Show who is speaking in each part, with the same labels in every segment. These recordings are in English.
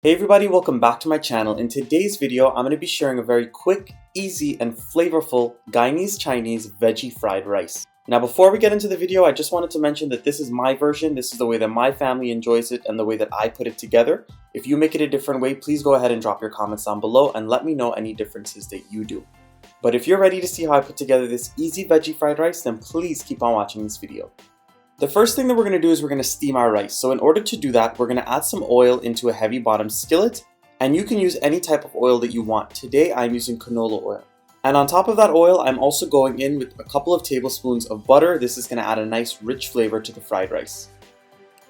Speaker 1: Hey everybody, welcome back to my channel. In today's video, I'm going to be sharing a very quick, easy, and flavorful Guyanese Chinese veggie fried rice. Now before we get into the video, I just wanted to mention that this is my version, this is the way that my family enjoys it and the way that I put it together. If you make it a different way, please go ahead and drop your comments down below and let me know any differences that you do. But if you're ready to see how I put together this easy veggie fried rice, then please keep on watching this video. The first thing that we're going to do is we're going to steam our rice. So in order to do that, we're going to add some oil into a heavy bottom skillet, and you can use any type of oil that you want. Today I'm using canola oil. And on top of that oil, I'm also going in with a couple of tablespoons of butter. This is going to add a nice rich flavor to the fried rice.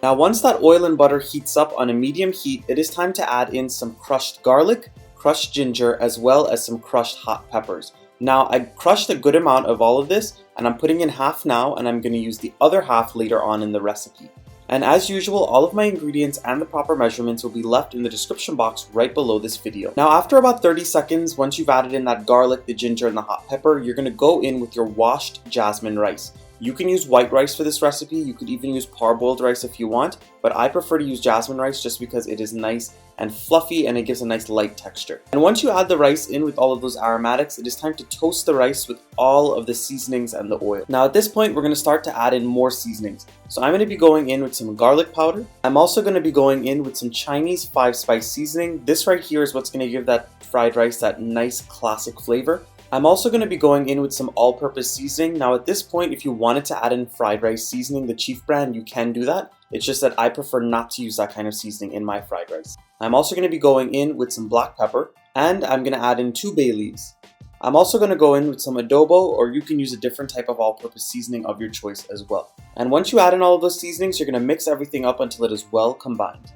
Speaker 1: Now once that oil and butter heats up on a medium heat, it is time to add in some crushed garlic, crushed ginger, as well as some crushed hot peppers. Now I crushed a good amount of all of this, and I'm putting in half now, and I'm going to use the other half later on in the recipe. And as usual, all of my ingredients and the proper measurements will be left in the description box right below this video. Now after about 30 seconds, once you've added in that garlic, the ginger, and the hot pepper, you're going to go in with your washed jasmine rice. You can use white rice for this recipe, you could even use parboiled rice if you want, but I prefer to use jasmine rice just because it is nice and fluffy and it gives a nice light texture. And once you add the rice in with all of those aromatics, it is time to toast the rice with all of the seasonings and the oil. Now at this point, we're going to start to add in more seasonings. So I'm going to be going in with some garlic powder. I'm also going to be going in with some Chinese 5-spice seasoning. This right here is what's going to give that fried rice that nice classic flavor. I'm also going to be going in with some all-purpose seasoning. Now at this point, if you wanted to add in fried rice seasoning, the Chief brand, you can do that. It's just that I prefer not to use that kind of seasoning in my fried rice. I'm also going to be going in with some black pepper, and I'm going to add in 2 bay leaves. I'm also going to go in with some adobo, or you can use a different type of all-purpose seasoning of your choice as well. And once you add in all of those seasonings, you're going to mix everything up until it is well combined.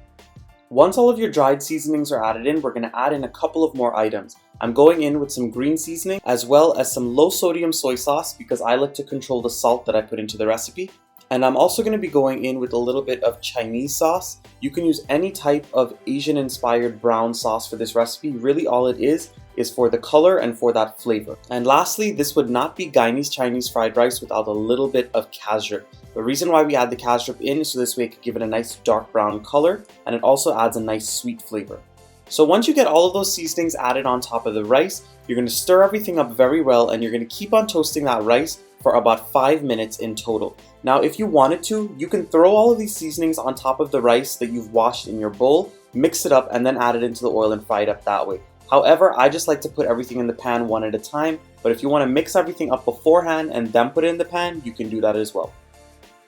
Speaker 1: Once all of your dried seasonings are added in, we're going to add in a couple of more items. I'm going in with some green seasoning as well as some low sodium soy sauce because I like to control the salt that I put into the recipe. And I'm also going to be going in with a little bit of Chinese sauce. You can use any type of Asian inspired brown sauce for this recipe. Really all it is for the color and for that flavor. And lastly, this would not be Guyanese Chinese fried rice without a little bit of casareep. The reason why we add the casareep in is so this way it could give it a nice dark brown color, and it also adds a nice sweet flavor. So once you get all of those seasonings added on top of the rice, you're going to stir everything up very well, and you're going to keep on toasting that rice for about 5 minutes in total. Now if you wanted to, you can throw all of these seasonings on top of the rice that you've washed in your bowl, mix it up, and then add it into the oil and fry it up that way. However, I just like to put everything in the pan one at a time, but if you want to mix everything up beforehand and then put it in the pan, you can do that as well.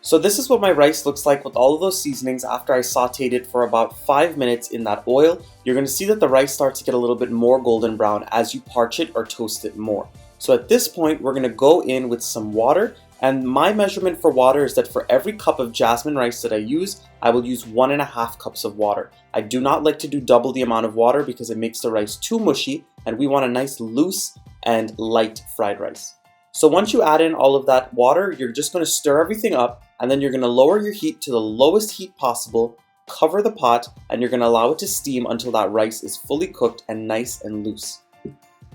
Speaker 1: So this is what my rice looks like with all of those seasonings after I sauteed it for about 5 minutes in that oil. You're going to see that the rice starts to get a little bit more golden brown as you parch it or toast it more. So at this point, we're going to go in with some water, and my measurement for water is that for every cup of jasmine rice that I use, I will use 1.5 cups of water. I do not like to do double the amount of water because it makes the rice too mushy, and we want a nice loose and light fried rice. So once you add in all of that water, you're just going to stir everything up, and then you're going to lower your heat to the lowest heat possible, cover the pot, and you're going to allow it to steam until that rice is fully cooked and nice and loose.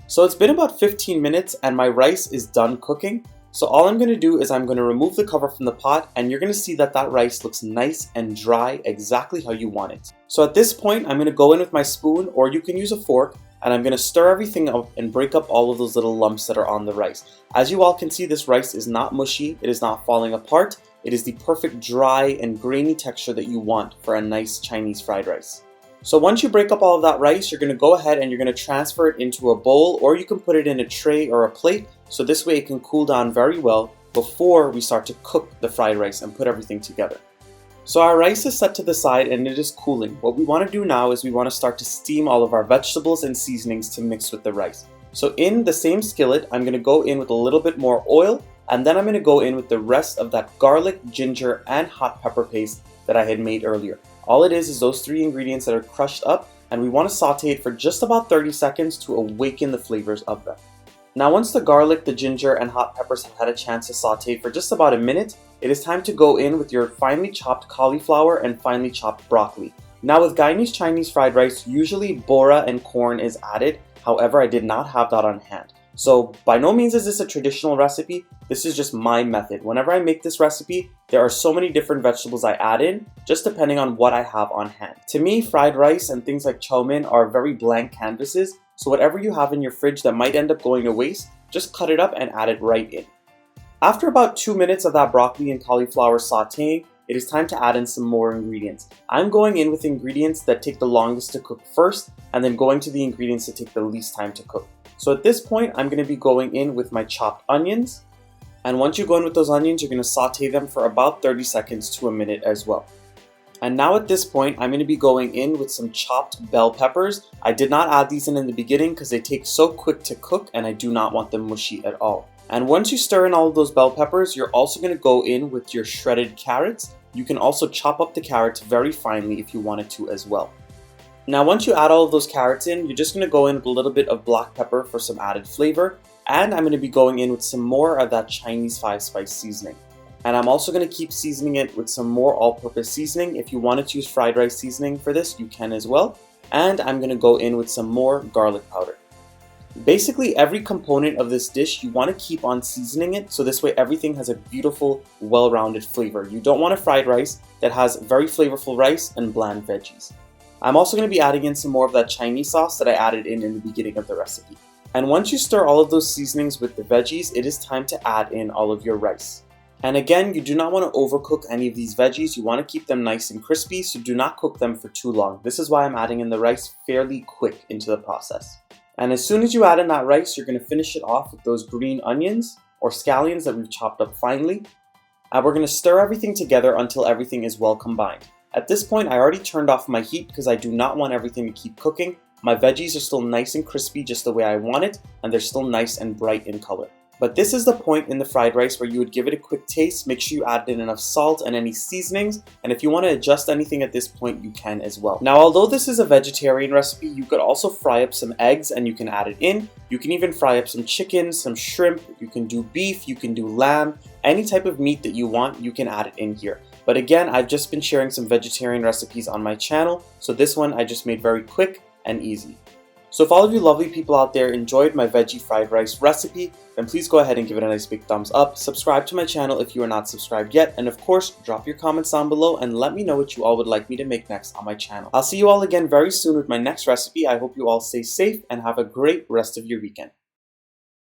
Speaker 1: So it's been about 15 minutes and my rice is done cooking. So all I'm going to do is I'm going to remove the cover from the pot, and you're going to see that that rice looks nice and dry exactly how you want it. So at this point, I'm going to go in with my spoon, or you can use a fork, and I'm going to stir everything up and break up all of those little lumps that are on the rice. As you all can see, this rice is not mushy, it is not falling apart. It is the perfect dry and grainy texture that you want for a nice Chinese fried rice. So once you break up all of that rice, you're going to go ahead and you're going to transfer it into a bowl, or you can put it in a tray or a plate, so this way it can cool down very well before we start to cook the fried rice and put everything together. So our rice is set to the side and it is cooling. What we want to do now is we want to start to steam all of our vegetables and seasonings to mix with the rice. So in the same skillet, I'm going to go in with a little bit more oil, and then I'm going to go in with the rest of that garlic, ginger, and hot pepper paste that I had made earlier. All it is those 3 ingredients that are crushed up, and we want to saute it for just about 30 seconds to awaken the flavors of them. Now once the garlic, the ginger, and hot peppers have had a chance to saute for just about a minute, it is time to go in with your finely chopped cauliflower and finely chopped broccoli. Now with Guyanese Chinese fried rice, usually bora and corn is added. However, I did not have that on hand. So by no means is this a traditional recipe, this is just my method. Whenever I make this recipe, There are so many different vegetables I add in, just depending on what I have on hand. To me, fried rice and things like chow mein are very blank canvases, so whatever you have in your fridge that might end up going to waste, just cut it up and add it right in. After about 2 minutes of that broccoli and cauliflower sauteing, it is time to add in some more ingredients. I'm going in with ingredients that take the longest to cook first, and then going to the ingredients that take the least time to cook. So at this point, I'm going to be going in with my chopped onions. And once you go in with those onions, you're going to saute them for about 30 seconds to a minute as well. And now at this point, I'm going to be going in with some chopped bell peppers. I did not add these in the beginning because they take so quick to cook and I do not want them mushy at all. And once you stir in all of those bell peppers, you're also going to go in with your shredded carrots. You can also chop up the carrots very finely if you wanted to as well. Now once you add all of those carrots in, you're just going to go in with a little bit of black pepper for some added flavor. And I'm going to be going in with some more of that Chinese 5-spice seasoning. And I'm also going to keep seasoning it with some more all-purpose seasoning. If you wanted to use fried rice seasoning for this, you can as well. And I'm going to go in with some more garlic powder. Basically, every component of this dish, you want to keep on seasoning it, so this way everything has a beautiful, well-rounded flavor. You don't want a fried rice that has very flavorful rice and bland veggies. I'm also going to be adding in some more of that Chinese sauce that I added in the beginning of the recipe. And once you stir all of those seasonings with the veggies, it is time to add in all of your rice. And again, you do not want to overcook any of these veggies. You want to keep them nice and crispy, so do not cook them for too long. This is why I'm adding in the rice fairly quick into the process. And as soon as you add in that rice, you're going to finish it off with those green onions or scallions that we've chopped up finely. And we're going to stir everything together until everything is well combined. At this point, I already turned off my heat because I do not want everything to keep cooking. My veggies are still nice and crispy just the way I want it, and they're still nice and bright in color. But this is the point in the fried rice where you would give it a quick taste, make sure you add in enough salt and any seasonings, and if you want to adjust anything at this point, you can as well. Now, although this is a vegetarian recipe, you could also fry up some eggs and you can add it in. You can even fry up some chicken, some shrimp, you can do beef, you can do lamb, any type of meat that you want, you can add it in here. But again, I've just been sharing some vegetarian recipes on my channel, so this one I just made very quick and easy. So if all of you lovely people out there enjoyed my veggie fried rice recipe, then please go ahead and give it a nice big thumbs up, subscribe to my channel if you are not subscribed yet, and of course, drop your comments down below and let me know what you all would like me to make next on my channel. I'll see you all again very soon with my next recipe. I hope you all stay safe and have a great rest of your weekend.